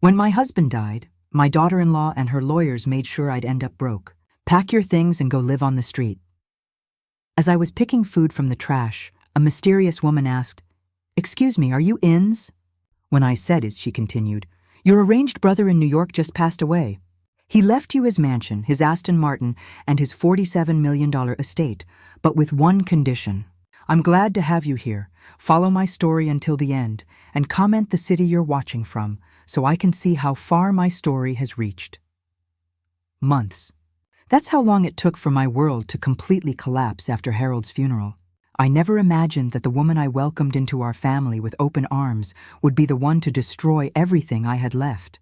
When my husband died, my daughter-in-law and her lawyers made sure I'd end up broke. Pack your things and go live on the street. As I was picking food from the trash, a mysterious woman asked, "Excuse me, are you Inez?" When I said it, she continued, "Your arranged brother in New York just passed away. He left you his mansion, his Aston Martin, and his $47 million estate, but with one condition. I'm glad to have you here. Follow my story until the end, and comment the city you're watching from, so I can see how far my story has reached." Months. That's how long it took for my world to completely collapse after Harold's funeral. I never imagined that the woman I welcomed into our family with open arms would be the one to destroy everything I had left.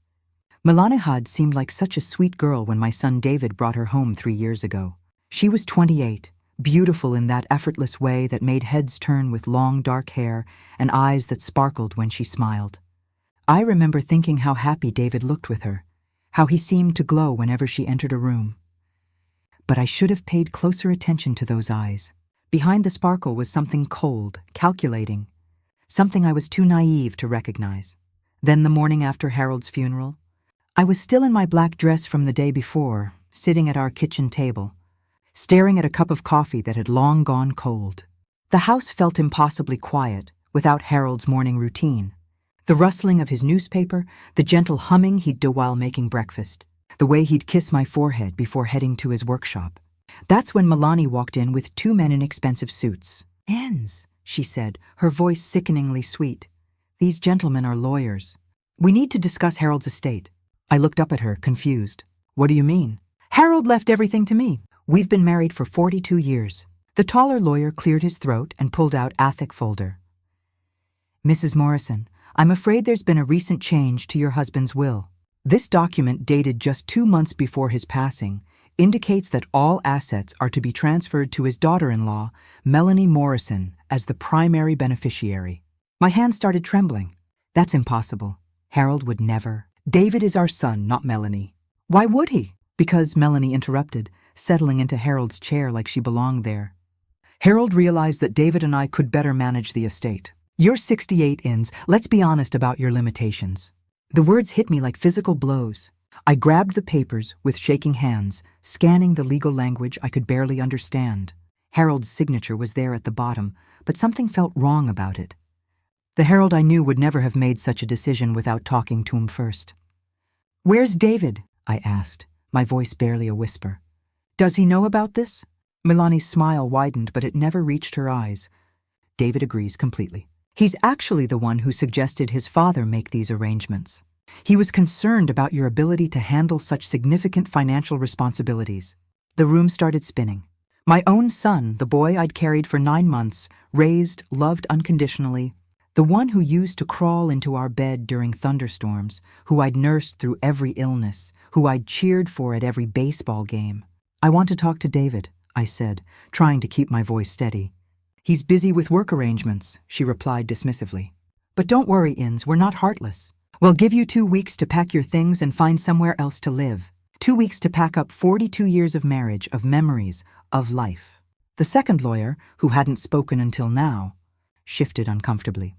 Milani seemed like such a sweet girl when my son David brought her home 3 years ago. She was 28, beautiful in that effortless way that made heads turn with long dark hair and eyes that sparkled when she smiled. I remember thinking how happy David looked with her, how he seemed to glow whenever she entered a room. But I should have paid closer attention to those eyes. Behind the sparkle was something cold, calculating, something I was too naive to recognize. Then the morning after Harold's funeral, I was still in my black dress from the day before, sitting at our kitchen table, staring at a cup of coffee that had long gone cold. The house felt impossibly quiet without Harold's morning routine. The rustling of his newspaper, the gentle humming he'd do while making breakfast, the way he'd kiss my forehead before heading to his workshop. That's when Milani walked in with 2 men in expensive suits. "Inez," she said, her voice sickeningly sweet. "These gentlemen are lawyers. We need to discuss Harold's estate." I looked up at her, confused. "What do you mean?" "Harold left everything to me. We've been married for 42 years. The taller lawyer cleared his throat and pulled out a thick folder. "Mrs. Morrison, I'm afraid there's been a recent change to your husband's will. This document, dated just 2 months before his passing, indicates that all assets are to be transferred to his daughter-in-law, Milani Morrison, as the primary beneficiary." My hand started trembling. "That's impossible. Harold would never. David is our son, not Milani." "Why would he?" "Because," Milani interrupted, settling into Harold's chair like she belonged there. "Harold realized that David and I could better manage the estate. You're 68, Inez. Let's be honest about your limitations." The words hit me like physical blows. I grabbed the papers with shaking hands, scanning the legal language I could barely understand. Harold's signature was there at the bottom, but something felt wrong about it. The Harold I knew would never have made such a decision without talking to him first. "Where's David?" I asked, my voice barely a whisper. "Does he know about this?" Milani's smile widened, but it never reached her eyes. "David agrees completely. He's actually the one who suggested his father make these arrangements. He was concerned about your ability to handle such significant financial responsibilities." The room started spinning. My own son, the boy I'd carried for 9 months, raised, loved unconditionally, the one who used to crawl into our bed during thunderstorms, who I'd nursed through every illness, who I'd cheered for at every baseball game. "I want to talk to David," I said, trying to keep my voice steady. "He's busy with work arrangements," she replied dismissively. "But don't worry, Inez, we're not heartless. We'll give you 2 weeks to pack your things and find somewhere else to live. 2 weeks to pack up 42 years of marriage, of memories, of life." The second lawyer, who hadn't spoken until now, shifted uncomfortably.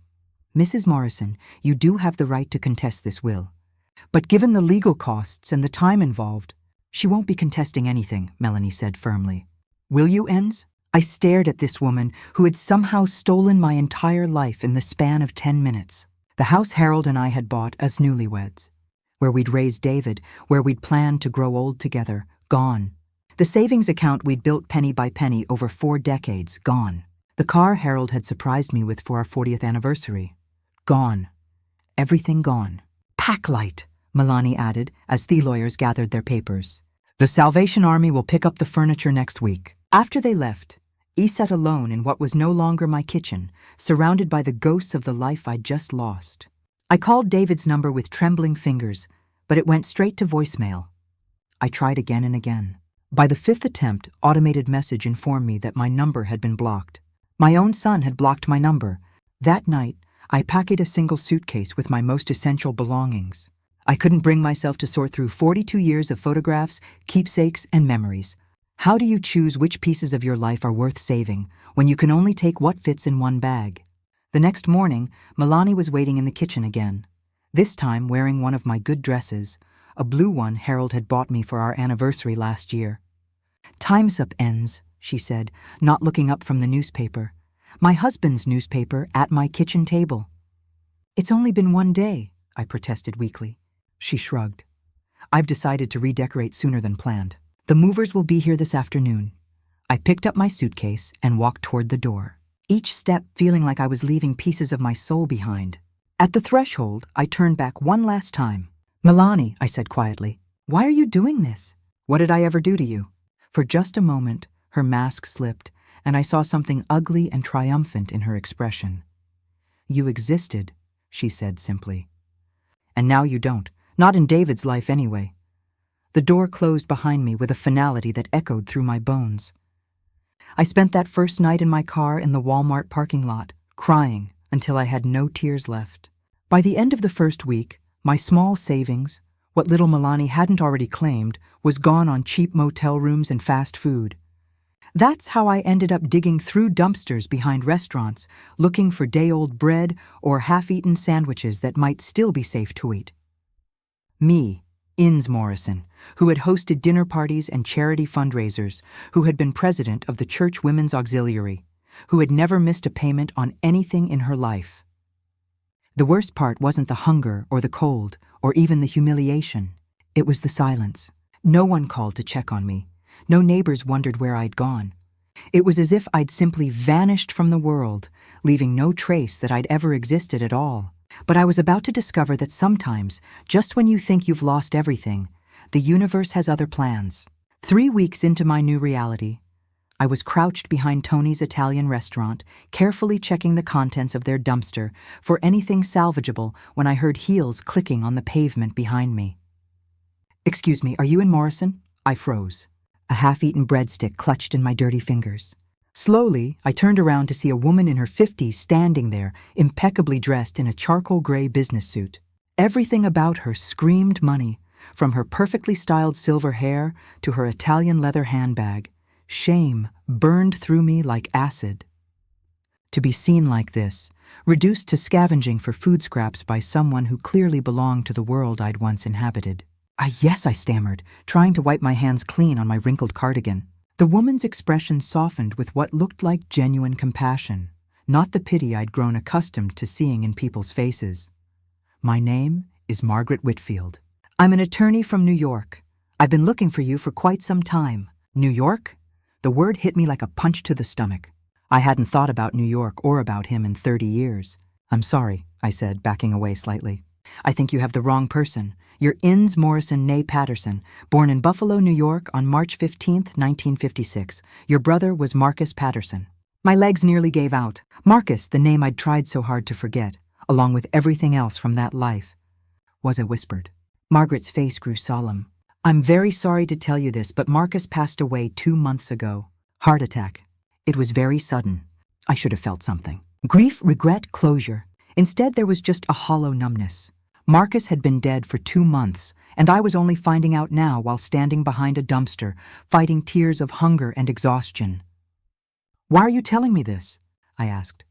"Mrs. Morrison, you do have the right to contest this will. But given the legal costs and the time involved—" "She won't be contesting anything," Milani said firmly. "Will you, Inez?" I stared at this woman who had somehow stolen my entire life in the span of 10 minutes. The house Harold and I had bought as newlyweds, where we'd raised David, where we'd planned to grow old together, gone. The savings account we'd built penny by penny over 4 decades, gone. The car Harold had surprised me with for our 40th anniversary, gone. Everything gone. "Packlight," Milani added as the lawyers gathered their papers. "The Salvation Army will pick up the furniture next week." After they left, I sat alone in what was no longer my kitchen, surrounded by the ghosts of the life I'd just lost. I called David's number with trembling fingers, but it went straight to voicemail. I tried again and again. By the 5th attempt, automated message informed me that my number had been blocked. My own son had blocked my number. That night, I packed a single suitcase with my most essential belongings. I couldn't bring myself to sort through 42 years of photographs, keepsakes, and memories. How do you choose which pieces of your life are worth saving when you can only take what fits in one bag? The next morning, Milani was waiting in the kitchen again. this time wearing one of my good dresses, a blue one Harold had bought me for our anniversary last year. "Time's up, Inez," she said, not looking up from the newspaper. "My husband's newspaper at my kitchen table." "It's only been one day," I protested weakly. She shrugged. "I've decided to redecorate sooner than planned. The movers will be here this afternoon." I picked up my suitcase and walked toward the door, each step feeling like I was leaving pieces of my soul behind. At the threshold, I turned back one last time. "Milani," I said quietly, "why are you doing this? What did I ever do to you?" For just a moment, her mask slipped, and I saw something ugly and triumphant in her expression. "You existed," she said simply. "And now you don't. Not in David's life anyway." The door closed behind me with a finality that echoed through my bones. I spent that first night in my car in the Walmart parking lot, crying until I had no tears left. By the end of the first week, my small savings, what little Milani hadn't already claimed, was gone on cheap motel rooms and fast food. That's how I ended up digging through dumpsters behind restaurants, looking for day-old bread or half-eaten sandwiches that might still be safe to eat. Me, Inez Morrison, who had hosted dinner parties and charity fundraisers, who had been president of the Church Women's Auxiliary, who had never missed a payment on anything in her life. The worst part wasn't the hunger or the cold or even the humiliation. It was the silence. No one called to check on me. No neighbors wondered where I'd gone. It was as if I'd simply vanished from the world, leaving no trace that I'd ever existed at all. But I was about to discover that sometimes, just when you think you've lost everything, the universe has other plans. 3 weeks into my new reality, I was crouched behind Tony's Italian restaurant, carefully checking the contents of their dumpster for anything salvageable when I heard heels clicking on the pavement behind me. "Excuse me, are you in Morrison?" I froze, a half-eaten breadstick clutched in my dirty fingers. Slowly, I turned around to see a woman in her 50s standing there, impeccably dressed in a charcoal gray business suit. Everything about her screamed money, from her perfectly styled silver hair to her Italian leather handbag. Shame burned through me like acid. To be seen like this, reduced to scavenging for food scraps by someone who clearly belonged to the world I'd once inhabited. Yes, I stammered, trying to wipe my hands clean on my wrinkled cardigan. The woman's expression softened with what looked like genuine compassion, not the pity I'd grown accustomed to seeing in people's faces. "My name is Margaret Whitfield. I'm an attorney from New York. I've been looking for you for quite some time." "New York?" The word hit me like a punch to the stomach. I hadn't thought about New York or about him in 30 years. "I'm sorry," I said, backing away slightly. "I think you have the wrong person. You're Inez Morrison née Patterson, born in Buffalo, New York on March 15th, 1956. Your brother was Marcus Patterson." My legs nearly gave out. Marcus, the name I'd tried so hard to forget, along with everything else from that life, was a whispered. Margaret's face grew solemn. "I'm very sorry to tell you this, but Marcus passed away 2 months ago. Heart attack. It was very sudden. I should have felt something. Grief, regret, closure. Instead, there was just a hollow numbness. Marcus had been dead for 2 months, and I was only finding out now while standing behind a dumpster, fighting tears of hunger and exhaustion." "Why are you telling me this?" I asked.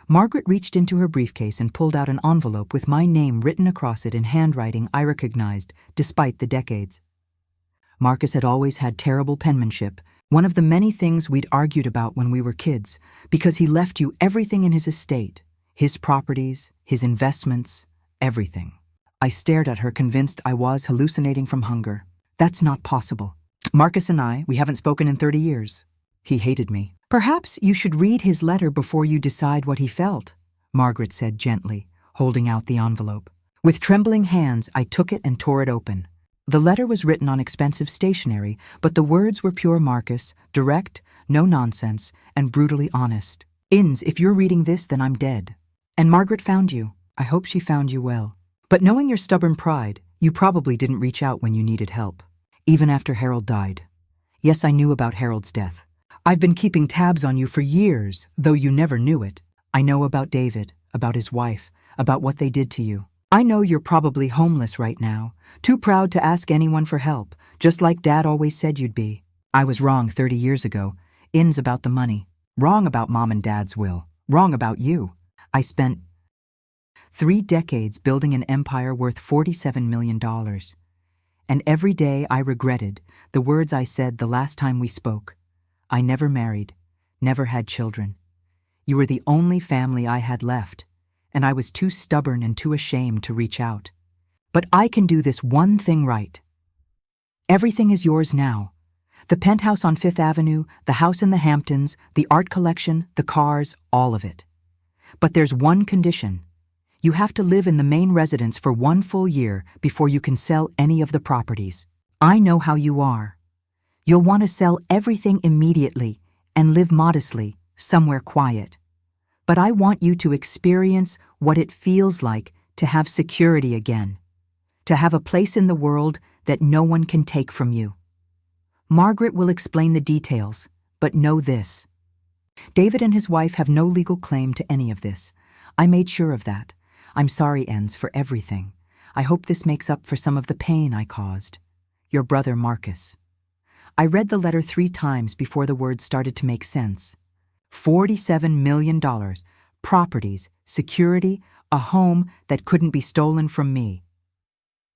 Margaret reached into her briefcase and pulled out an envelope with my name written across it in handwriting I recognized, despite the decades. Marcus had always had terrible penmanship, one of the many things we'd argued about when we were kids, because he left you everything in his estate, his properties, his investments, everything. I stared at her, convinced I was hallucinating from hunger. "That's not possible. Marcus and we haven't spoken in 30 years. He hated me." "Perhaps you should read his letter before you decide what he felt," Margaret said gently, holding out the envelope. With trembling hands, I took it and tore it open. The letter was written on expensive stationery, but the words were pure Marcus, direct, no nonsense, and brutally honest. "Inez, if you're reading this, then I'm dead. And Margaret found you. I hope she found you well. But knowing your stubborn pride, you probably didn't reach out when you needed help. Even after Harold died. Yes, I knew about Harold's death. I've been keeping tabs on you for years, though you never knew it. I know about David, about his wife, about what they did to you. I know you're probably homeless right now, too proud to ask anyone for help, just like Dad always said you'd be. I was wrong 30 years ago. Inez about the money. Wrong about Mom and Dad's will. Wrong about you. I spent 3 decades building an empire worth $47 million. And every day I regretted the words I said the last time we spoke. I never married, never had children. You were the only family I had left, and I was too stubborn and too ashamed to reach out. But I can do this one thing right. Everything is yours now. The penthouse on Fifth Avenue, the house in the Hamptons, the art collection, the cars, all of it. But there's one condition. You have to live in the main residence for 1 full year before you can sell any of the properties. I know how you are. You'll want to sell everything immediately and live modestly, somewhere quiet. But I want you to experience what it feels like to have security again, to have a place in the world that no one can take from you. Margaret will explain the details, but know this. David and his wife have no legal claim to any of this. I made sure of that. I'm sorry, Inez, for everything. I hope this makes up for some of the pain I caused. Your brother, Marcus. I read the letter 3 times before the words started to make sense. $47 million, properties, security, a home that couldn't be stolen from me.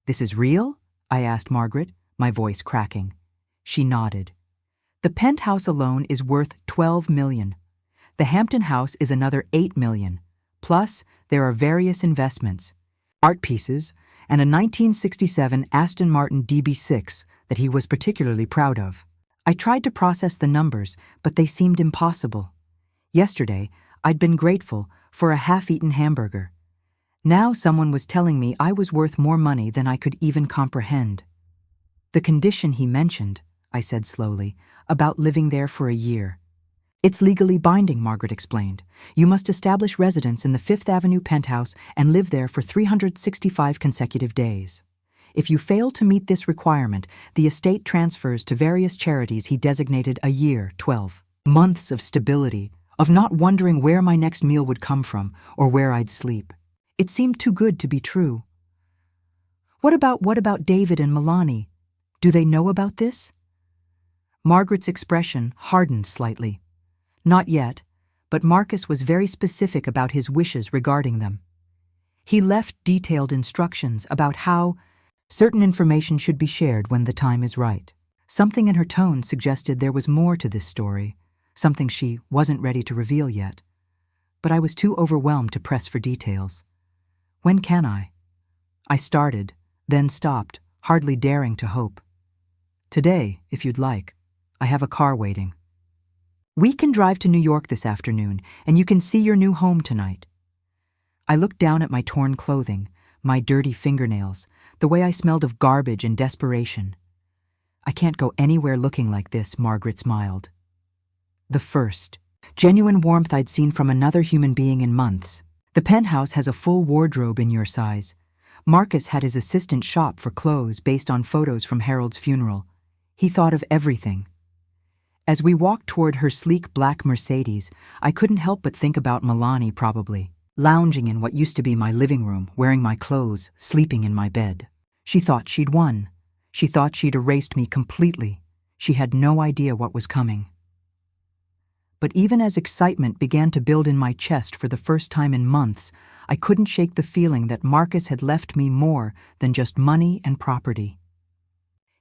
This is real? I asked Margaret, my voice cracking. She nodded. The penthouse alone is worth $12 million. The Hampton house is another $8 million. Plus, there are various investments, art pieces, and a 1967 Aston Martin DB6 that he was particularly proud of. I tried to process the numbers, but they seemed impossible. Yesterday, I'd been grateful for a half-eaten hamburger. Now someone was telling me I was worth more money than I could even comprehend. The condition he mentioned, I said slowly, about living there for a year. It's legally binding, Margaret explained. You must establish residence in the Fifth Avenue penthouse and live there for 365 consecutive days. If you fail to meet this requirement, the estate transfers to various charities he designated a year, 12 months of stability, of not wondering where my next meal would come from or where I'd sleep. It seemed too good to be true. What about David and Milani? Do they know about this? Margaret's expression hardened slightly. Not yet, but Marcus was very specific about his wishes regarding them. He left detailed instructions about how certain information should be shared when the time is right. Something in her tone suggested there was more to this story, something she wasn't ready to reveal yet. But I was too overwhelmed to press for details. When can I? I started, then stopped, hardly daring to hope. Today, if you'd like. I have a car waiting. We can drive to New York this afternoon, and you can see your new home tonight. I looked down at my torn clothing, my dirty fingernails, the way I smelled of garbage and desperation. I can't go anywhere looking like this, Margaret smiled. The first, genuine warmth I'd seen from another human being in months. The penthouse has a full wardrobe in your size. Marcus had his assistant shop for clothes based on photos from Harold's funeral. He thought of everything. As we walked toward her sleek black Mercedes, I couldn't help but think about Milani probably, lounging in what used to be my living room, wearing my clothes, sleeping in my bed. She thought she'd won. She thought she'd erased me completely. She had no idea what was coming. But even as excitement began to build in my chest for the first time in months, I couldn't shake the feeling that Marcus had left me more than just money and property.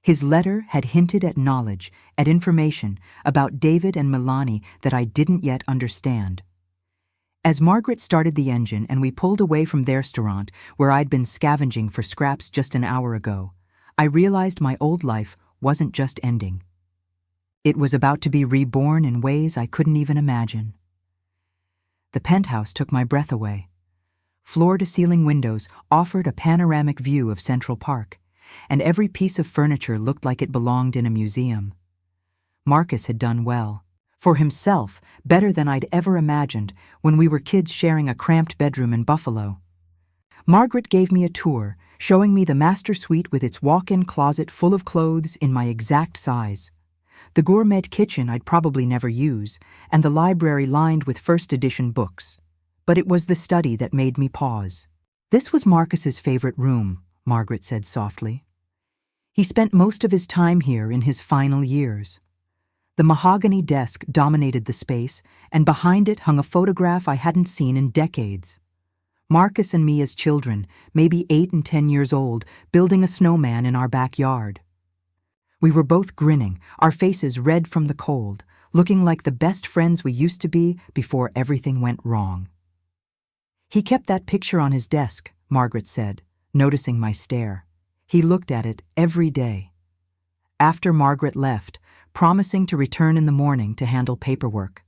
His letter had hinted at knowledge, at information about David and Milani that I didn't yet understand. As Margaret started the engine and we pulled away from their restaurant, where I'd been scavenging for scraps just an hour ago, I realized my old life wasn't just ending. It was about to be reborn in ways I couldn't even imagine. The penthouse took my breath away. Floor-to-ceiling windows offered a panoramic view of Central Park, and every piece of furniture looked like it belonged in a museum. Marcus had done well. For himself, better than I'd ever imagined when we were kids sharing a cramped bedroom in Buffalo. Margaret gave me a tour, showing me the master suite with its walk-in closet full of clothes in my exact size, the gourmet kitchen I'd probably never use, and the library lined with first-edition books. But it was the study that made me pause. This was Marcus's favorite room, Margaret said softly. He spent most of his time here in his final years. The mahogany desk dominated the space, and behind it hung a photograph I hadn't seen in decades. Marcus and me as children, maybe 8 and 10 years old, building a snowman in our backyard. We were both grinning, our faces red from the cold, looking like the best friends we used to be before everything went wrong. "He kept that picture on his desk," Margaret said, noticing my stare. "He looked at it every day." After Margaret left, promising to return in the morning to handle paperwork,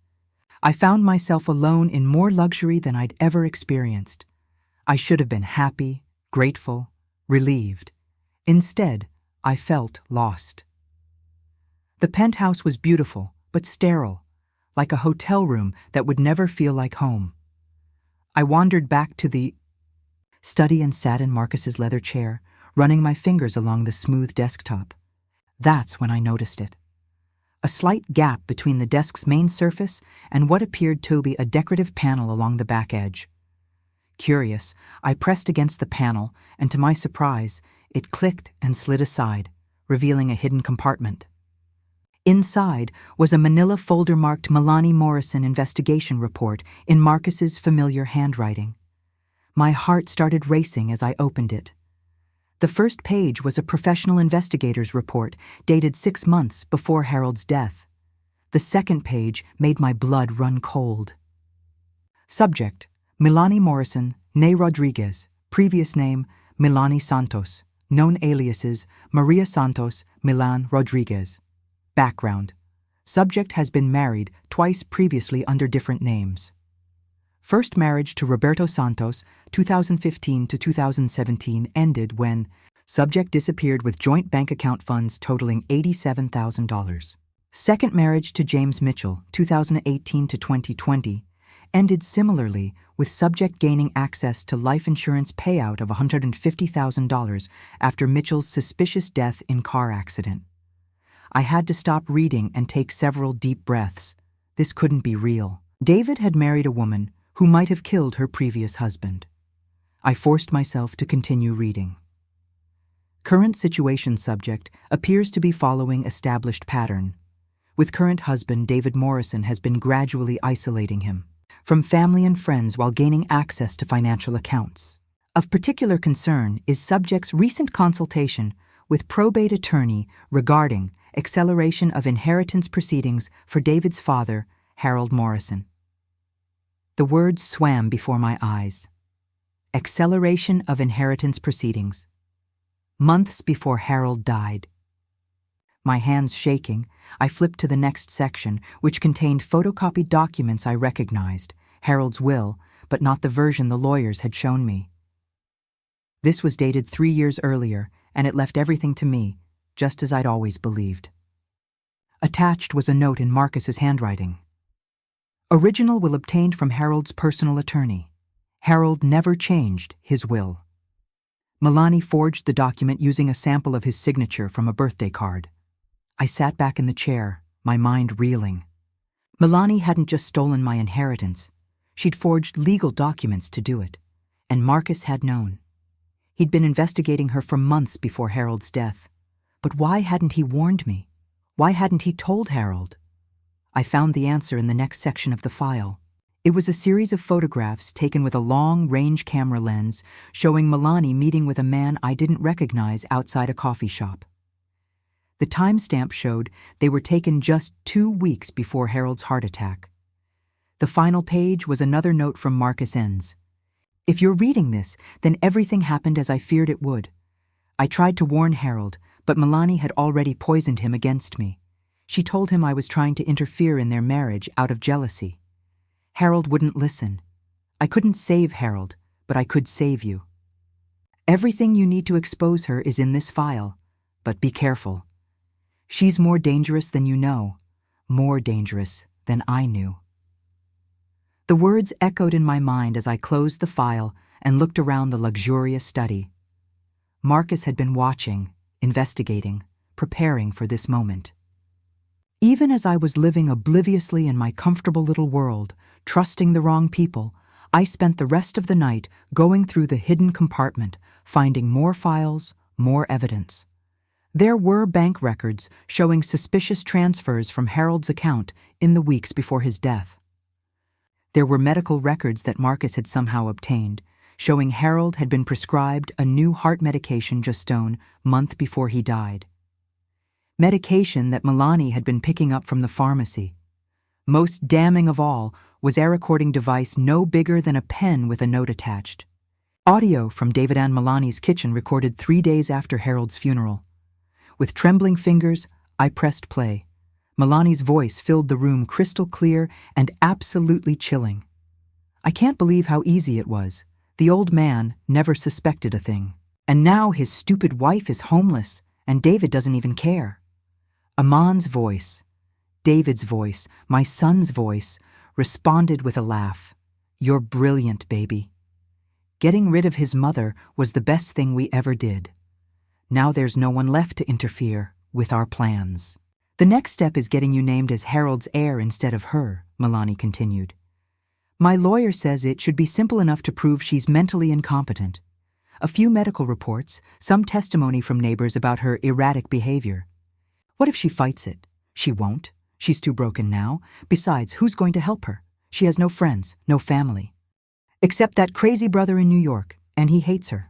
I found myself alone in more luxury than I'd ever experienced. I should have been happy, grateful, relieved. Instead, I felt lost. The penthouse was beautiful, but sterile, like a hotel room that would never feel like home. I wandered back to the study and sat in Marcus's leather chair, running my fingers along the smooth desktop. That's when I noticed it. A slight gap between the desk's main surface and what appeared to be a decorative panel along the back edge. Curious, I pressed against the panel, and to my surprise, it clicked and slid aside, revealing a hidden compartment. Inside was a manila folder marked Milani Morrison investigation report in Marcus's familiar handwriting. My heart started racing as I opened it. The first page was a professional investigator's report dated 6 months before Harold's death. The second page made my blood run cold. Subject: Milani Morrison, née Rodriguez, previous name Milani Santos, known aliases Maria Santos, Milan Rodriguez. Background: subject has been married twice previously under different names. First marriage to Roberto Santos, 2015 to 2017, ended when subject disappeared with joint bank account funds totaling $87,000. Second marriage to James Mitchell, 2018 to 2020, ended similarly with subject gaining access to life insurance payout of $150,000 after Mitchell's suspicious death in car accident. I had to stop reading and take several deep breaths. This couldn't be real. David had married a woman who might have killed her previous husband. I forced myself to continue reading. Current situation subject appears to be following established pattern. With current husband, David Morrison has been gradually isolating him from family and friends while gaining access to financial accounts. Of particular concern is subject's recent consultation with probate attorney regarding acceleration of inheritance proceedings for David's father, Harold Morrison. The words swam before my eyes. Acceleration of inheritance proceedings. Months before Harold died. My hands shaking, I flipped to the next section, which contained photocopied documents I recognized, Harold's will, but not the version the lawyers had shown me. This was dated 3 years earlier, and it left everything to me, just as I'd always believed. Attached was a note in Marcus's handwriting. Original will obtained from Harold's personal attorney. Harold never changed his will. Milani forged the document using a sample of his signature from a birthday card. I sat back in the chair, my mind reeling. Milani hadn't just stolen my inheritance. She'd forged legal documents to do it. And Marcus had known. He'd been investigating her for months before Harold's death. But why hadn't he warned me? Why hadn't he told Harold? I found the answer in the next section of the file. It was a series of photographs taken with a long-range camera lens showing Milani meeting with a man I didn't recognize outside a coffee shop. The timestamp showed they were taken just 2 weeks before Harold's heart attack. The final page was another note from Marcus Inez. "If you're reading this, then everything happened as I feared it would. I tried to warn Harold, but Milani had already poisoned him against me. She told him I was trying to interfere in their marriage out of jealousy. Harold wouldn't listen. I couldn't save Harold, but I could save you. Everything you need to expose her is in this file, but be careful. She's more dangerous than you know, more dangerous than I knew." The words echoed in my mind as I closed the file and looked around the luxurious study. Marcus had been watching, investigating, preparing for this moment. Even as I was living obliviously in my comfortable little world, trusting the wrong people, I spent the rest of the night going through the hidden compartment, finding more files, more evidence. There were bank records showing suspicious transfers from Harold's account in the weeks before his death. There were medical records that Marcus had somehow obtained, showing Harold had been prescribed a new heart medication Justone month before he died. Medication that Milani had been picking up from the pharmacy. Most damning of all was a recording device no bigger than a pen with a note attached. Audio from David and Milani's kitchen recorded 3 days after Harold's funeral. With trembling fingers, I pressed play. Milani's voice filled the room crystal clear and absolutely chilling. I can't believe how easy it was. The old man never suspected a thing. And now his stupid wife is homeless, and David doesn't even care. Amon's voice, David's voice, my son's voice, responded with a laugh. You're brilliant, baby. Getting rid of his mother was the best thing we ever did. Now there's no one left to interfere with our plans. The next step is getting you named as Harold's heir instead of her, Milani continued. My lawyer says it should be simple enough to prove she's mentally incompetent. A few medical reports, some testimony from neighbors about her erratic behavior. What if she fights it? She won't. She's too broken now. Besides, who's going to help her? She has no friends, no family. Except that crazy brother in New York, and he hates her.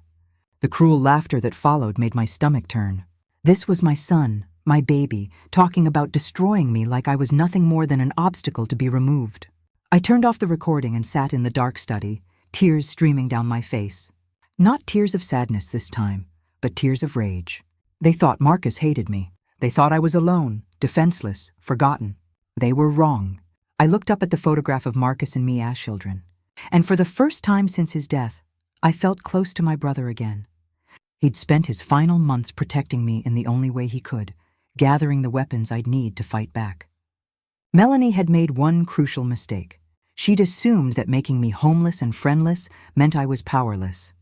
The cruel laughter that followed made my stomach turn. This was my son, my baby, talking about destroying me like I was nothing more than an obstacle to be removed. I turned off the recording and sat in the dark study, tears streaming down my face. Not tears of sadness this time, but tears of rage. They thought Marcus hated me. They thought I was alone, defenseless, forgotten. They were wrong. I looked up at the photograph of Marcus and me as children. And for the first time since his death, I felt close to my brother again. He'd spent his final months protecting me in the only way he could, gathering the weapons I'd need to fight back. Melanie had made one crucial mistake. She'd assumed that making me homeless and friendless meant I was powerless.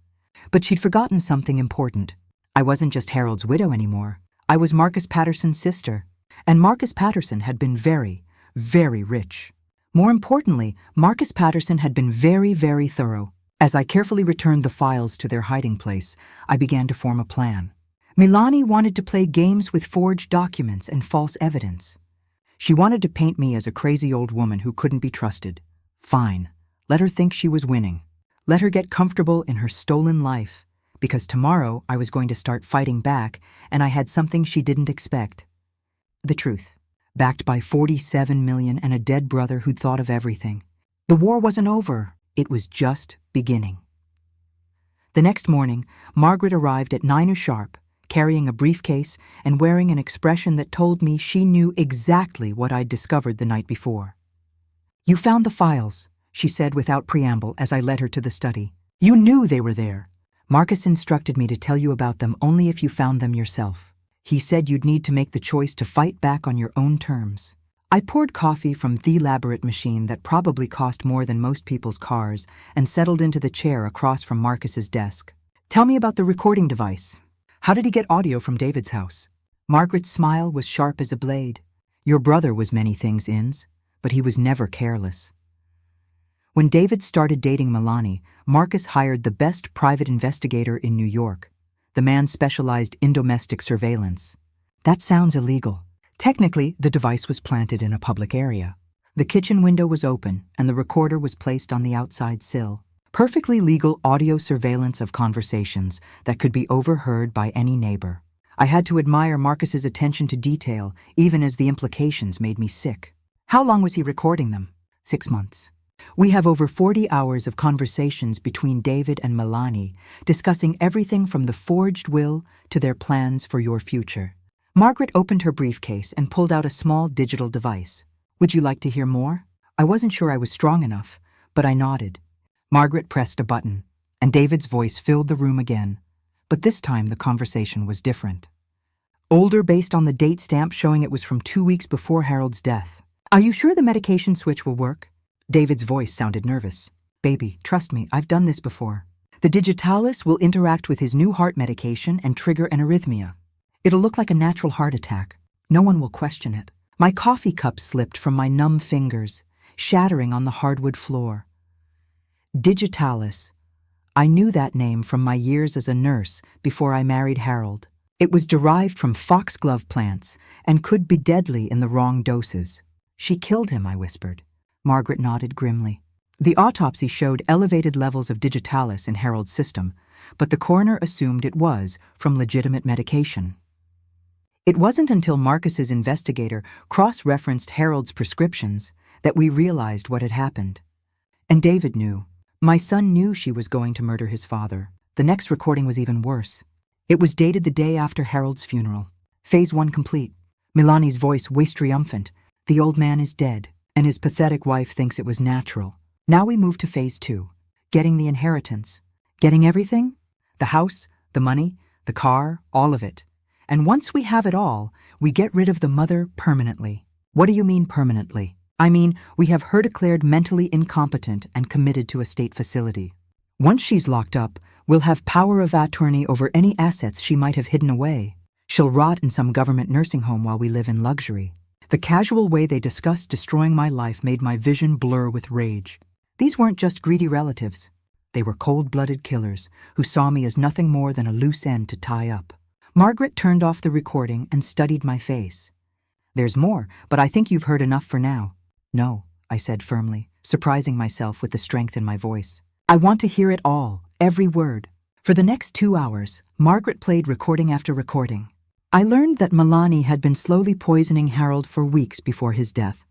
But she'd forgotten something important. I wasn't just Harold's widow anymore. I was Marcus Patterson's sister. And Marcus Patterson had been very, very rich. More importantly, Marcus Patterson had been very, very thorough. As I carefully returned the files to their hiding place, I began to form a plan. Milani wanted to play games with forged documents and false evidence. She wanted to paint me as a crazy old woman who couldn't be trusted. Fine. Let her think she was winning. Let her get comfortable in her stolen life, because tomorrow I was going to start fighting back, and I had something she didn't expect. The truth, backed by $47 million and a dead brother who'd thought of everything. The war wasn't over. It was just beginning. The next morning, Margaret arrived at 9 sharp, carrying a briefcase and wearing an expression that told me she knew exactly what I'd discovered the night before. You found the files, she said without preamble as I led her to the study. You knew they were there. Marcus instructed me to tell you about them only if you found them yourself. He said you'd need to make the choice to fight back on your own terms. I poured coffee from the elaborate machine that probably cost more than most people's cars and settled into the chair across from Marcus's desk. Tell me about the recording device. How did he get audio from David's house? Margaret's smile was sharp as a blade. Your brother was many things, Inez, but he was never careless. When David started dating Milani, Marcus hired the best private investigator in New York. The man specialized in domestic surveillance. That sounds illegal. Technically, the device was planted in a public area. The kitchen window was open, and the recorder was placed on the outside sill. Perfectly legal audio surveillance of conversations that could be overheard by any neighbor. I had to admire Marcus's attention to detail, even as the implications made me sick. How long was he recording them? 6 months. We have over 40 hours of conversations between David and Milani, discussing everything from the forged will to their plans for your future. Margaret opened her briefcase and pulled out a small digital device. Would you like to hear more? I wasn't sure I was strong enough, but I nodded. Margaret pressed a button, and David's voice filled the room again. But this time the conversation was different. Older based on the date stamp showing it was from 2 weeks before Harold's death. Are you sure the medication switch will work? David's voice sounded nervous. Baby, trust me, I've done this before. The digitalis will interact with his new heart medication and trigger an arrhythmia. It'll look like a natural heart attack. No one will question it. My coffee cup slipped from my numb fingers, shattering on the hardwood floor. Digitalis. I knew that name from my years as a nurse before I married Harold. It was derived from foxglove plants and could be deadly in the wrong doses. She killed him, I whispered. Margaret nodded grimly. The autopsy showed elevated levels of digitalis in Harold's system, but the coroner assumed it was from legitimate medication. It wasn't until Marcus's investigator cross-referenced Harold's prescriptions that we realized what had happened. And David knew. My son knew she was going to murder his father. The next recording was even worse. It was dated the day after Harold's funeral. Phase 1 complete. Milani's voice was triumphant. The old man is dead, and his pathetic wife thinks it was natural. Now we move to Phase 2. Getting the inheritance. Getting everything? The house, the money, the car, all of it. And once we have it all, we get rid of the mother permanently. What do you mean permanently? I mean, we have her declared mentally incompetent and committed to a state facility. Once she's locked up, we'll have power of attorney over any assets she might have hidden away. She'll rot in some government nursing home while we live in luxury. The casual way they discussed destroying my life made my vision blur with rage. These weren't just greedy relatives. They were cold-blooded killers who saw me as nothing more than a loose end to tie up. Margaret turned off the recording and studied my face. There's more, but I think you've heard enough for now. No, I said firmly, surprising myself with the strength in my voice. I want to hear it all, every word. For the next 2 hours, Margaret played recording after recording. I learned that Milani had been slowly poisoning Harold for weeks before his death,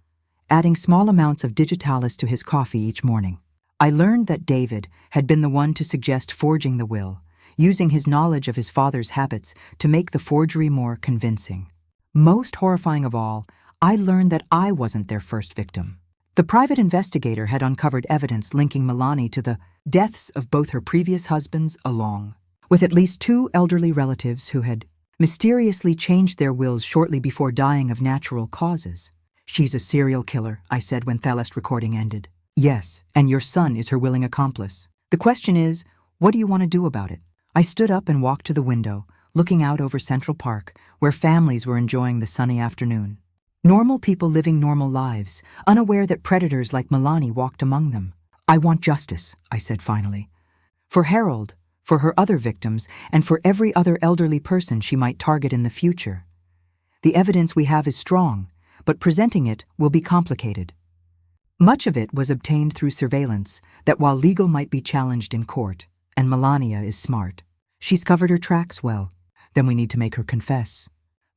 adding small amounts of digitalis to his coffee each morning. I learned that David had been the one to suggest forging the will, using his knowledge of his father's habits to make the forgery more convincing. Most horrifying of all, I learned that I wasn't their first victim. The private investigator had uncovered evidence linking Milani to the deaths of both her previous husbands along with at least 2 elderly relatives who had mysteriously changed their wills shortly before dying of natural causes. She's a serial killer, I said when Thelest's recording ended. Yes, and your son is her willing accomplice. The question is, what do you want to do about it? I stood up and walked to the window, looking out over Central Park, where families were enjoying the sunny afternoon. Normal people living normal lives, unaware that predators like Milani walked among them. I want justice, I said finally. For Harold, for her other victims, and for every other elderly person she might target in the future. The evidence we have is strong, but presenting it will be complicated. Much of it was obtained through surveillance that while legal might be challenged in court, and Melania is smart. She's covered her tracks well. Then we need to make her confess.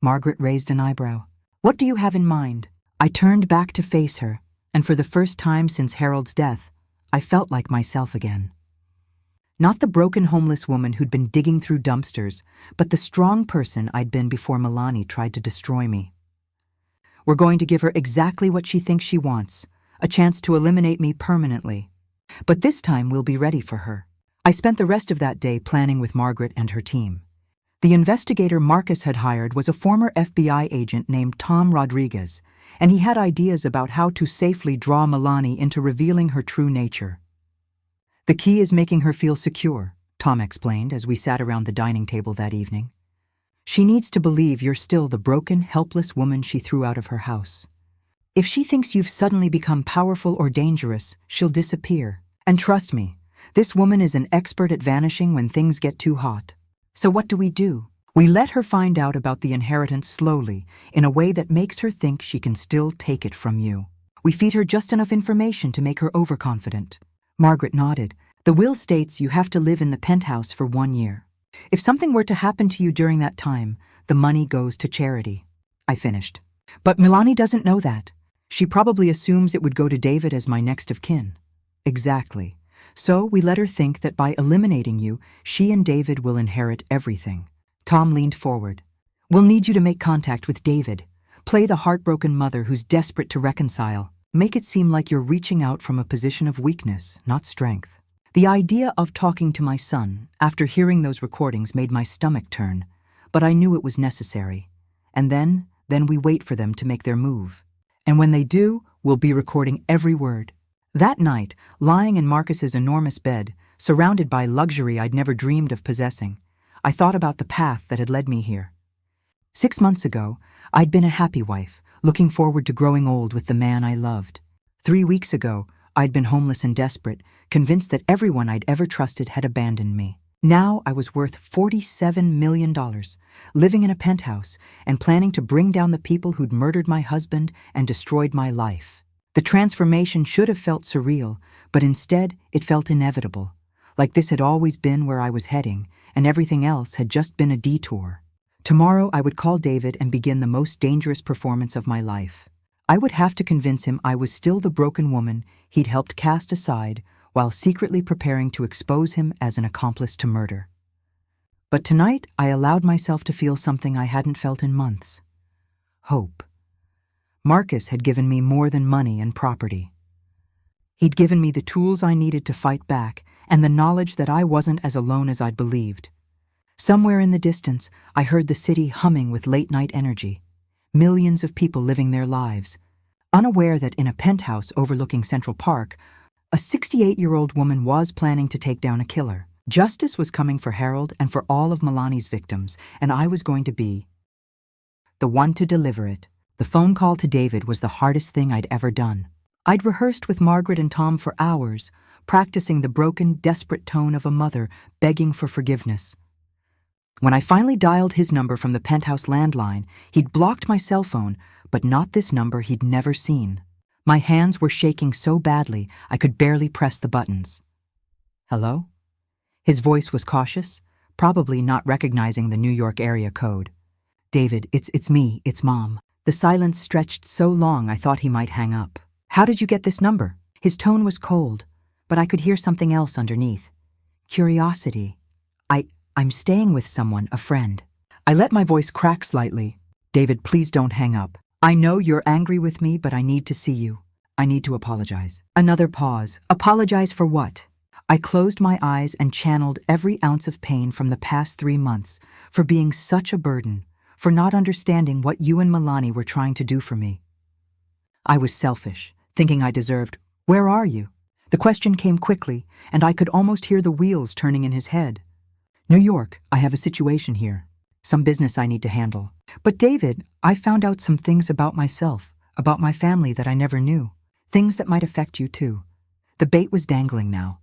Margaret raised an eyebrow. What do you have in mind? I turned back to face her, and for the first time since Harold's death, I felt like myself again. Not the broken homeless woman who'd been digging through dumpsters, but the strong person I'd been before Milani tried to destroy me. We're going to give her exactly what she thinks she wants, a chance to eliminate me permanently. But this time we'll be ready for her. I spent the rest of that day planning with Margaret and her team. The investigator Marcus had hired was a former FBI agent named Tom Rodriguez, and he had ideas about how to safely draw Milani into revealing her true nature. The key is making her feel secure, Tom explained as we sat around the dining table that evening. She needs to believe you're still the broken, helpless woman she threw out of her house. If she thinks you've suddenly become powerful or dangerous, she'll disappear. And trust me, this woman is an expert at vanishing when things get too hot. So what do? We let her find out about the inheritance slowly, in a way that makes her think she can still take it from you. We feed her just enough information to make her overconfident. Margaret nodded. The will states you have to live in the penthouse for 1 year. If something were to happen to you during that time, the money goes to charity. I finished. But Milani doesn't know that. She probably assumes it would go to David as my next of kin. Exactly. So we let her think that by eliminating you, she and David will inherit everything. Tom leaned forward. We'll need you to make contact with David. Play the heartbroken mother who's desperate to reconcile. Make it seem like you're reaching out from a position of weakness, not strength. The idea of talking to my son, after hearing those recordings, made my stomach turn, but I knew it was necessary. And then we wait for them to make their move. And when they do, we'll be recording every word. That night, lying in Marcus's enormous bed, surrounded by luxury I'd never dreamed of possessing, I thought about the path that had led me here. 6 months ago, I'd been a happy wife, looking forward to growing old with the man I loved. 3 weeks ago, I'd been homeless and desperate, convinced that everyone I'd ever trusted had abandoned me. Now I was worth $47 million, living in a penthouse and planning to bring down the people who'd murdered my husband and destroyed my life. The transformation should have felt surreal, but instead it felt inevitable, like this had always been where I was heading, and everything else had just been a detour. Tomorrow I would call David and begin the most dangerous performance of my life. I would have to convince him I was still the broken woman he'd helped cast aside while secretly preparing to expose him as an accomplice to murder. But tonight I allowed myself to feel something I hadn't felt in months. Hope. Marcus had given me more than money and property. He'd given me the tools I needed to fight back and the knowledge that I wasn't as alone as I'd believed. Somewhere in the distance, I heard the city humming with late-night energy. Millions of people living their lives, unaware that in a penthouse overlooking Central Park, a 68-year-old woman was planning to take down a killer. Justice was coming for Harold and for all of Milani's victims, and I was going to be the one to deliver it. The phone call to David was the hardest thing I'd ever done. I'd rehearsed with Margaret and Tom for hours, practicing the broken, desperate tone of a mother begging for forgiveness. When I finally dialed his number from the penthouse landline, he'd blocked my cell phone, but not this number he'd never seen. My hands were shaking so badly I could barely press the buttons. Hello? His voice was cautious, probably not recognizing the New York area code. David, it's me, it's Mom. The silence stretched so long I thought he might hang up. How did you get this number? His tone was cold, but I could hear something else underneath. Curiosity. I'm staying with someone, a friend. I let my voice crack slightly. David, please don't hang up. I know you're angry with me, but I need to see you. I need to apologize. Another pause. Apologize for what? I closed my eyes and channeled every ounce of pain from the past 3 months, for being such a burden, for not understanding what you and Milani were trying to do for me. I was selfish, thinking I deserved, "Where are you?" The question came quickly, and I could almost hear the wheels turning in his head. New York, I have a situation here. Some business I need to handle. But David, I found out some things about myself, about my family that I never knew. Things that might affect you too. The bait was dangling now.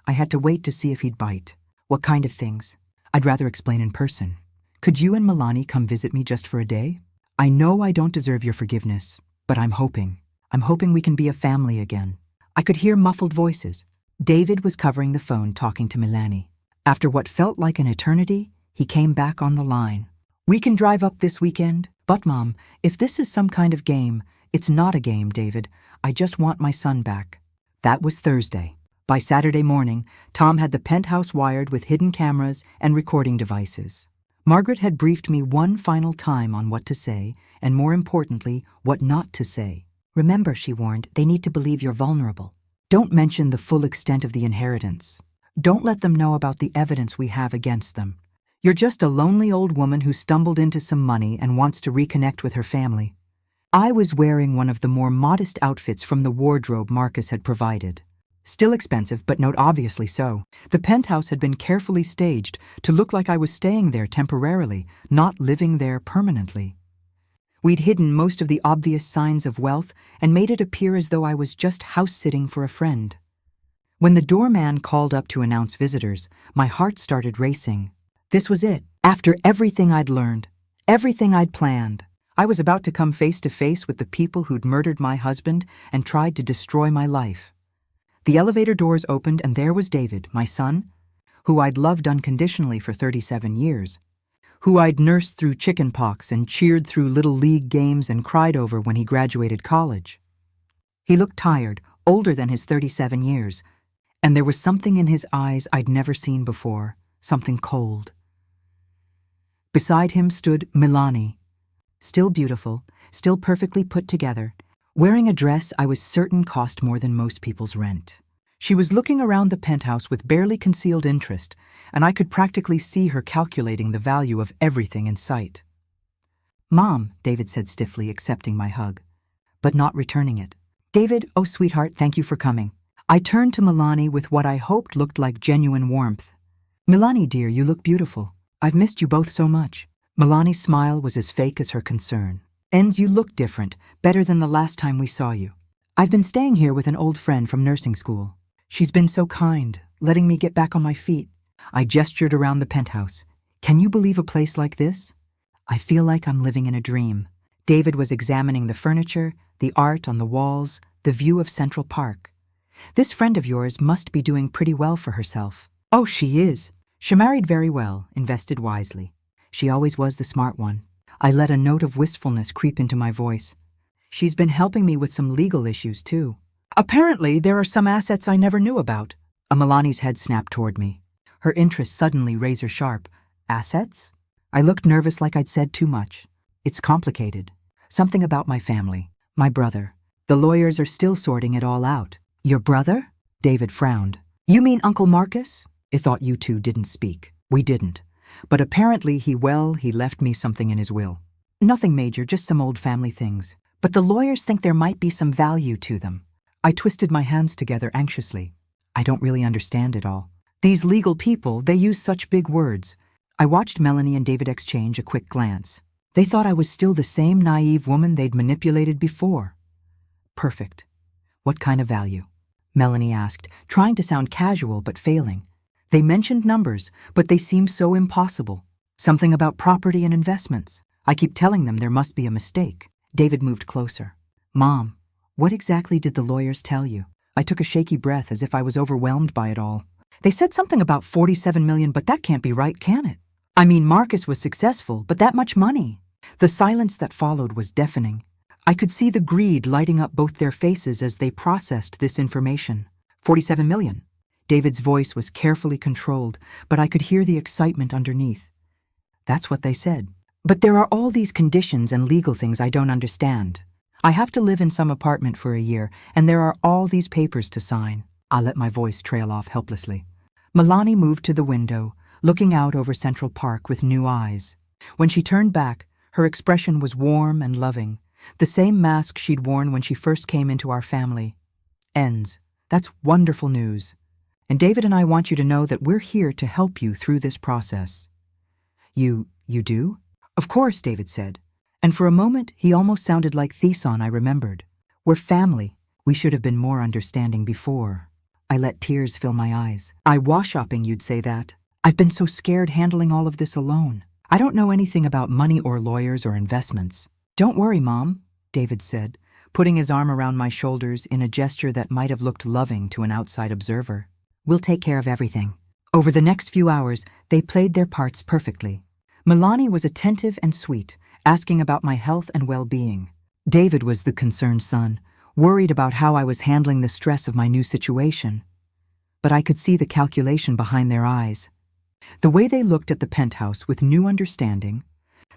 I had to wait to see if he'd bite. What kind of things? I'd rather explain in person. Could you and Milani come visit me just for a day? I know I don't deserve your forgiveness, but I'm hoping we can be a family again. I could hear muffled voices. David was covering the phone talking to Milani. After what felt like an eternity, he came back on the line. We can drive up this weekend, but Mom, if this is some kind of game, it's not a game, David. I just want my son back. That was Thursday. By Saturday morning, Tom had the penthouse wired with hidden cameras and recording devices. Margaret had briefed me one final time on what to say, and more importantly, what not to say. Remember, she warned, they need to believe you're vulnerable. Don't mention the full extent of the inheritance. Don't let them know about the evidence we have against them. You're just a lonely old woman who stumbled into some money and wants to reconnect with her family. I was wearing one of the more modest outfits from the wardrobe Marcus had provided. Still expensive, but not obviously so. The penthouse had been carefully staged to look like I was staying there temporarily, not living there permanently. We'd hidden most of the obvious signs of wealth and made it appear as though I was just house-sitting for a friend. When the doorman called up to announce visitors, my heart started racing. This was it. After everything I'd learned, everything I'd planned, I was about to come face to face with the people who'd murdered my husband and tried to destroy my life. The elevator doors opened and there was David, my son, who I'd loved unconditionally for 37 years, who I'd nursed through chickenpox and cheered through little league games and cried over when he graduated college. He looked tired, older than his 37 years, and there was something in his eyes I'd never seen before, something cold. Beside him stood Milani, still beautiful, still perfectly put together, wearing a dress I was certain cost more than most people's rent. She was looking around the penthouse with barely concealed interest, and I could practically see her calculating the value of everything in sight. "Mom," David said stiffly, accepting my hug, but not returning it. "David, oh sweetheart, thank you for coming." I turned to Milani with what I hoped looked like genuine warmth. "Milani, dear, you look beautiful. I've missed you both so much." Milani's smile was as fake as her concern. "Enz, you look different, better than the last time we saw you. I've been staying here with an old friend from nursing school. She's been so kind, letting me get back on my feet." I gestured around the penthouse. "Can you believe a place like this? I feel like I'm living in a dream." David was examining the furniture, the art on the walls, the view of Central Park. This friend of yours must be doing pretty well for herself. Oh, she is. She married very well, invested wisely. She always was the smart one. I let a note of wistfulness creep into my voice. She's been helping me with some legal issues, too. Apparently, there are some assets I never knew about. Milani's head snapped toward me, her interest suddenly razor-sharp. Assets? I looked nervous like I'd said too much. It's complicated. Something about my family, my brother. The lawyers are still sorting it all out. Your brother? David frowned. You mean Uncle Marcus? I thought you two didn't speak. We didn't. But apparently he left me something in his will. Nothing major, just some old family things. But the lawyers think there might be some value to them. I twisted my hands together anxiously. I don't really understand it all. These legal people, they use such big words. I watched Melanie and David exchange a quick glance. They thought I was still the same naive woman they'd manipulated before. Perfect. What kind of value? Melanie asked, trying to sound casual but failing. They mentioned numbers, but they seemed so impossible. Something about property and investments. I keep telling them there must be a mistake. David moved closer. Mom, what exactly did the lawyers tell you? I took a shaky breath as if I was overwhelmed by it all. They said something about 47 million, but that can't be right, can it? I mean, Marcus was successful, but that much money. The silence that followed was deafening. I could see the greed lighting up both their faces as they processed this information. 47 million. David's voice was carefully controlled, but I could hear the excitement underneath. That's what they said. But there are all these conditions and legal things I don't understand. I have to live in some apartment for a year, and there are all these papers to sign. I let my voice trail off helplessly. Milani moved to the window, looking out over Central Park with new eyes. When she turned back, her expression was warm and loving, the same mask she'd worn when she first came into our family. Ends. That's wonderful news. And David and I want you to know that we're here to help you through this process. You do? Of course, David said. And for a moment, he almost sounded like Theson I remembered. We're family. We should have been more understanding before. I let tears fill my eyes. I was shopping, you'd say that. I've been so scared handling all of this alone. I don't know anything about money or lawyers or investments. Don't worry, Mom, David said, putting his arm around my shoulders in a gesture that might have looked loving to an outside observer. We'll take care of everything. Over the next few hours, they played their parts perfectly. Milani was attentive and sweet, asking about my health and well-being. David was the concerned son, worried about how I was handling the stress of my new situation. But I could see the calculation behind their eyes. The way they looked at the penthouse with new understanding,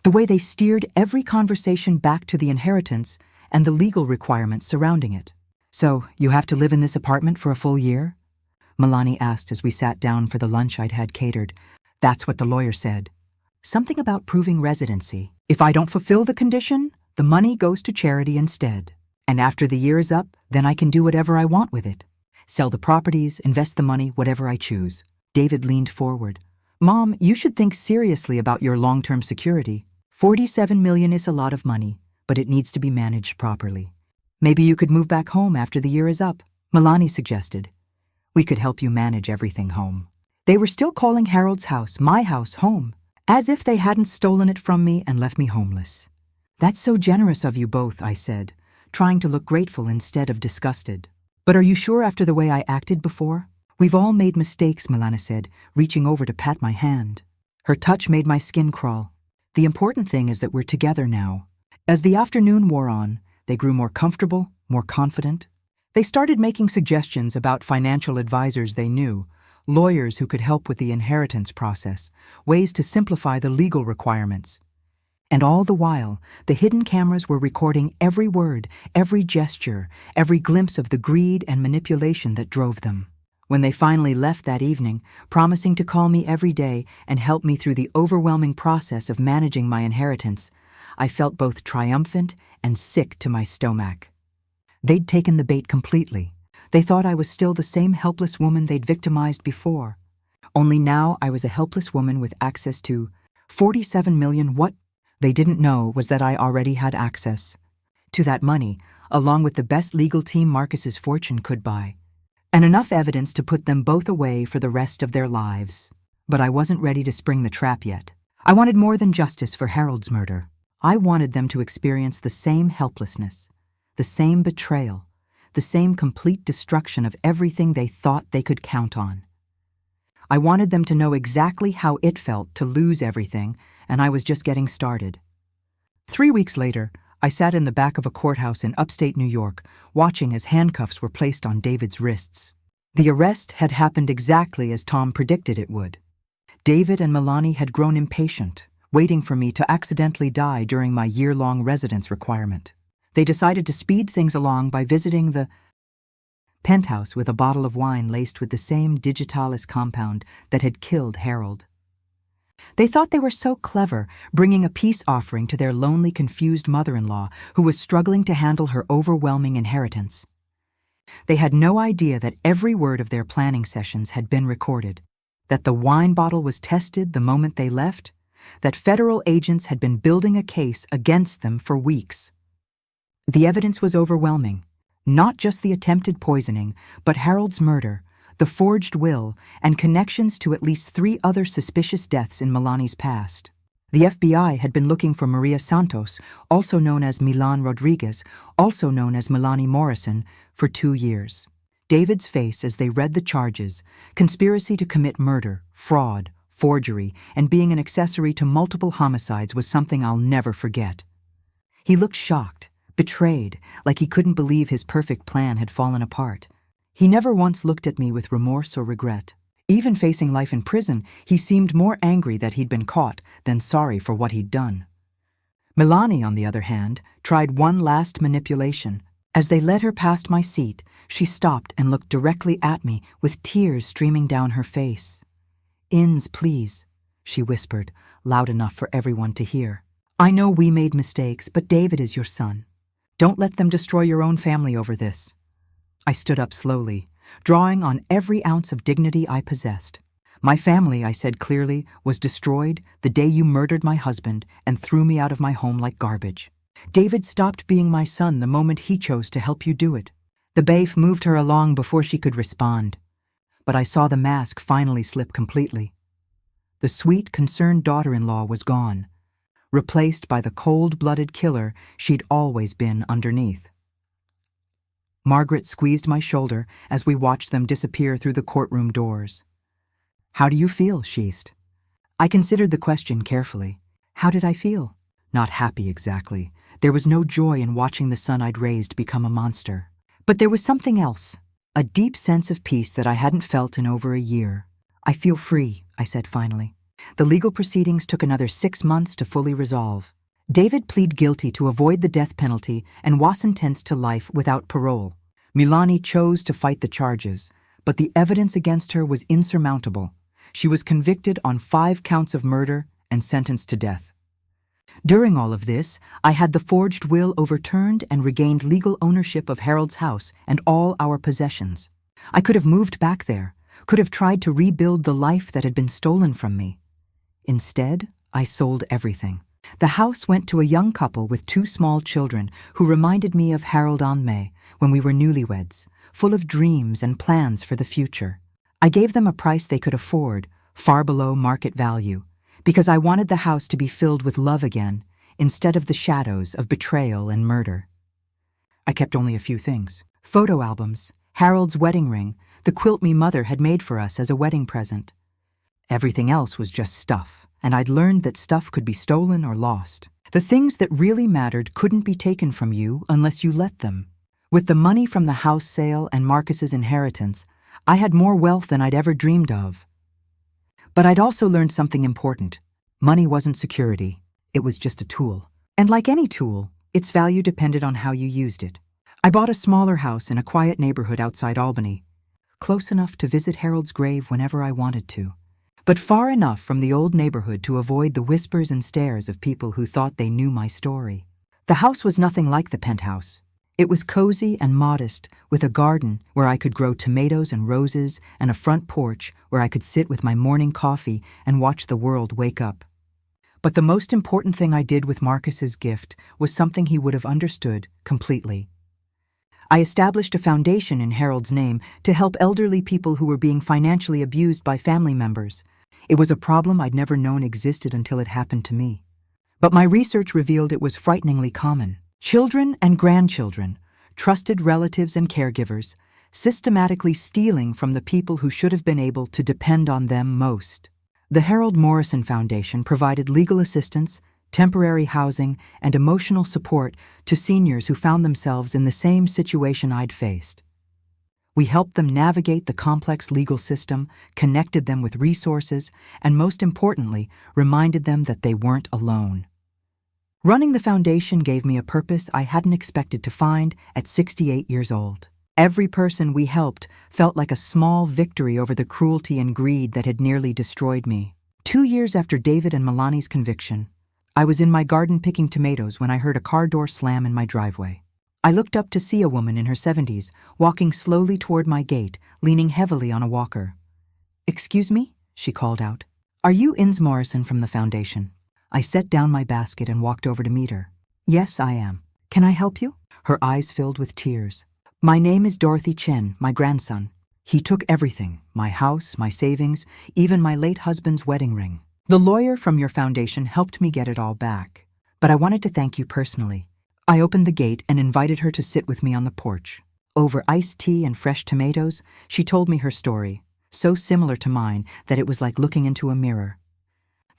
the way they steered every conversation back to the inheritance and the legal requirements surrounding it. So, you have to live in this apartment for a full year? Milani asked as we sat down for the lunch I'd had catered. That's what the lawyer said. Something about proving residency. If I don't fulfill the condition, the money goes to charity instead. And after the year is up, then I can do whatever I want with it. Sell the properties, invest the money, whatever I choose. David leaned forward. Mom, you should think seriously about your long-term security. 47 million is a lot of money, but it needs to be managed properly. Maybe you could move back home after the year is up, Milani suggested. We could help you manage everything home. They were still calling Harold's house, my house, home, as if they hadn't stolen it from me and left me homeless. That's so generous of you both, I said, trying to look grateful instead of disgusted. But are you sure after the way I acted before? We've all made mistakes, Milani said, reaching over to pat my hand. Her touch made my skin crawl. The important thing is that we're together now. As the afternoon wore on, they grew more comfortable, more confident. They started making suggestions about financial advisors they knew, lawyers who could help with the inheritance process, ways to simplify the legal requirements. And all the while, the hidden cameras were recording every word, every gesture, every glimpse of the greed and manipulation that drove them. When they finally left that evening, promising to call me every day and help me through the overwhelming process of managing my inheritance, I felt both triumphant and sick to my stomach. They'd taken the bait completely. They thought I was still the same helpless woman they'd victimized before. Only now I was a helpless woman with access to 47 million. What they didn't know was that I already had access to that money, along with the best legal team Marcus's fortune could buy, and enough evidence to put them both away for the rest of their lives. But I wasn't ready to spring the trap yet. I wanted more than justice for Harold's murder. I wanted them to experience the same helplessness, the same betrayal, the same complete destruction of everything they thought they could count on. I wanted them to know exactly how it felt to lose everything, and I was just getting started. 3 weeks later, I sat in the back of a courthouse in upstate New York, watching as handcuffs were placed on David's wrists. The arrest had happened exactly as Tom predicted it would. David and Milani had grown impatient, waiting for me to accidentally die during my year-long residence requirement. They decided to speed things along by visiting the penthouse with a bottle of wine laced with the same digitalis compound that had killed Harold. They thought they were so clever, bringing a peace offering to their lonely, confused mother-in-law who was struggling to handle her overwhelming inheritance. They had no idea that every word of their planning sessions had been recorded, that the wine bottle was tested the moment they left, that federal agents had been building a case against them for weeks. The evidence was overwhelming, not just the attempted poisoning, but Harold's murder, the forged will, and connections to at least 3 other suspicious deaths in Milani's past. The FBI had been looking for Maria Santos, also known as Milan Rodriguez, also known as Inez Morrison, for 2 years. David's face as they read the charges, conspiracy to commit murder, fraud, forgery, and being an accessory to multiple homicides was something I'll never forget. He looked shocked, betrayed, like he couldn't believe his perfect plan had fallen apart. He never once looked at me with remorse or regret. Even facing life in prison, he seemed more angry that he'd been caught than sorry for what he'd done. Milani, on the other hand, tried one last manipulation. As they led her past my seat, she stopped and looked directly at me with tears streaming down her face. "Inez, please," she whispered, loud enough for everyone to hear. "I know we made mistakes, but David is your son. Don't let them destroy your own family over this." I stood up slowly, drawing on every ounce of dignity I possessed. "My family," I said clearly, "was destroyed the day you murdered my husband and threw me out of my home like garbage. David stopped being my son the moment he chose to help you do it." The babe moved her along before she could respond, but I saw the mask finally slip completely. The sweet, concerned daughter-in-law was gone, replaced by the cold-blooded killer she'd always been underneath. Margaret squeezed my shoulder as we watched them disappear through the courtroom doors. "How do you feel?" she asked. I considered the question carefully. How did I feel? Not happy exactly. There was no joy in watching the son I'd raised become a monster. But there was something else, a deep sense of peace that I hadn't felt in over a year. "I feel free," I said finally. The legal proceedings took another 6 months to fully resolve. David pleaded guilty to avoid the death penalty and was sentenced to life without parole. Milani chose to fight the charges, but the evidence against her was insurmountable. She was convicted on 5 counts of murder and sentenced to death. During all of this, I had the forged will overturned and regained legal ownership of Harold's house and all our possessions. I could have moved back there, could have tried to rebuild the life that had been stolen from me. Instead, I sold everything. The house went to a young couple with 2 small children who reminded me of Harold and May when we were newlyweds, full of dreams and plans for the future. I gave them a price they could afford, far below market value, because I wanted the house to be filled with love again, instead of the shadows of betrayal and murder. I kept only a few things: photo albums, Harold's wedding ring, the quilt me mother had made for us as a wedding present. Everything else was just stuff, and I'd learned that stuff could be stolen or lost. The things that really mattered couldn't be taken from you unless you let them. With the money from the house sale and Marcus's inheritance, I had more wealth than I'd ever dreamed of. But I'd also learned something important. Money wasn't security. It was just a tool. And like any tool, its value depended on how you used it. I bought a smaller house in a quiet neighborhood outside Albany, close enough to visit Harold's grave whenever I wanted to, but far enough from the old neighborhood to avoid the whispers and stares of people who thought they knew my story. The house was nothing like the penthouse. It was cozy and modest, with a garden where I could grow tomatoes and roses and a front porch where I could sit with my morning coffee and watch the world wake up. But the most important thing I did with Marcus's gift was something he would have understood completely. I established a foundation in Harold's name to help elderly people who were being financially abused by family members. It was a problem I'd never known existed until it happened to me. But my research revealed it was frighteningly common. Children and grandchildren, trusted relatives and caregivers, systematically stealing from the people who should have been able to depend on them most. The Harold Morrison Foundation provided legal assistance, temporary housing, and emotional support to seniors who found themselves in the same situation I'd faced. We helped them navigate the complex legal system, connected them with resources, and most importantly, reminded them that they weren't alone. Running the foundation gave me a purpose I hadn't expected to find at 68 years old. Every person we helped felt like a small victory over the cruelty and greed that had nearly destroyed me. 2 years after David and Milani's conviction, I was in my garden picking tomatoes when I heard a car door slam in my driveway. I looked up to see a woman in her 70s walking slowly toward my gate, leaning heavily on a walker. "Excuse me?" she called out. "Are you Inez Morrison from the foundation?" I set down my basket and walked over to meet her. "Yes, I am. Can I help you?" Her eyes filled with tears. "My name is Dorothy Chen, my grandson. He took everything, my house, my savings, even my late husband's wedding ring. The lawyer from your foundation helped me get it all back, but I wanted to thank you personally." I opened the gate and invited her to sit with me on the porch. Over iced tea and fresh tomatoes, she told me her story, so similar to mine that it was like looking into a mirror.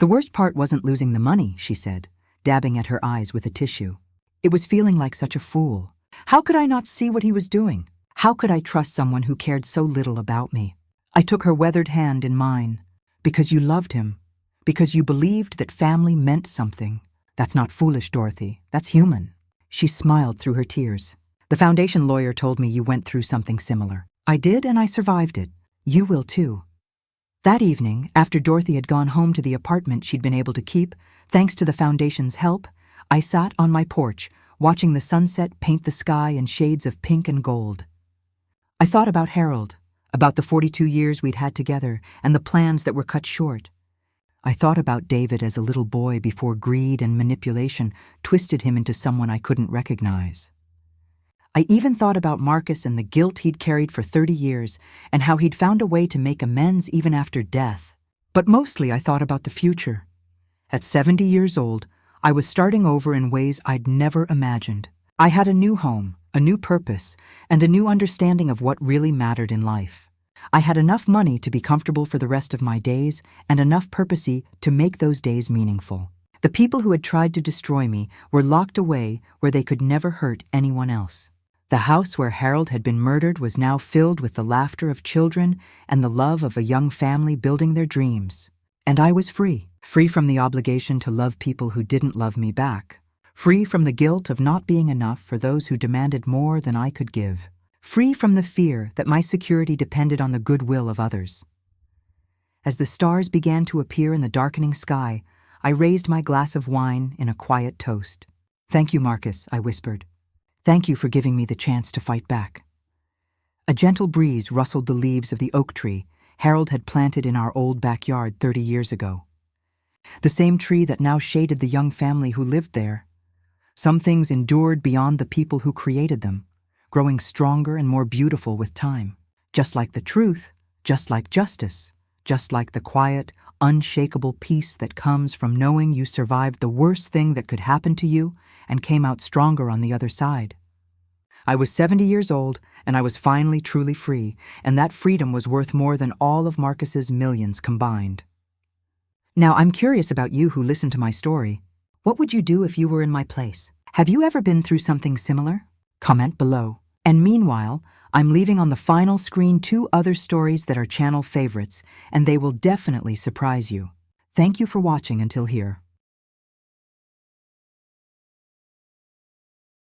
"The worst part wasn't losing the money," she said, dabbing at her eyes with a tissue. "It was feeling like such a fool. How could I not see what he was doing? How could I trust someone who cared so little about me?" I took her weathered hand in mine. "Because you loved him. Because you believed that family meant something. That's not foolish, Dorothy. That's human." She smiled through her tears. "The foundation lawyer told me you went through something similar. I did, and I survived it. You will too." That evening, after Dorothy had gone home to the apartment she'd been able to keep, thanks to the foundation's help, I sat on my porch, watching the sunset paint the sky in shades of pink and gold. I thought about Harold, about the 42 years we'd had together, and the plans that were cut short. I thought about David as a little boy before greed and manipulation twisted him into someone I couldn't recognize. I even thought about Marcus and the guilt he'd carried for 30 years and how he'd found a way to make amends even after death. But mostly I thought about the future. At 70 years old, I was starting over in ways I'd never imagined. I had a new home, a new purpose, and a new understanding of what really mattered in life. I had enough money to be comfortable for the rest of my days and enough purposey to make those days meaningful. The people who had tried to destroy me were locked away where they could never hurt anyone else. The house where Harold had been murdered was now filled with the laughter of children and the love of a young family building their dreams. And I was free from the obligation to love people who didn't love me back, free from the guilt of not being enough for those who demanded more than I could give. Free from the fear that my security depended on the goodwill of others. As the stars began to appear in the darkening sky, I raised my glass of wine in a quiet toast. "Thank you, Marcus," I whispered. "Thank you for giving me the chance to fight back." A gentle breeze rustled the leaves of the oak tree Harold had planted in our old backyard 30 years ago. The same tree that now shaded the young family who lived there. Some things endured beyond the people who created them, growing stronger and more beautiful with time. Just like the truth, just like justice, just like the quiet, unshakable peace that comes from knowing you survived the worst thing that could happen to you and came out stronger on the other side. I was 70 years old, and I was finally truly free, and that freedom was worth more than all of Marcus's millions combined. Now, I'm curious about you who listened to my story. What would you do if you were in my place? Have you ever been through something similar? Comment below. And meanwhile, I'm leaving on the final screen 2 other stories that are channel favorites, and they will definitely surprise you. Thank you for watching until here.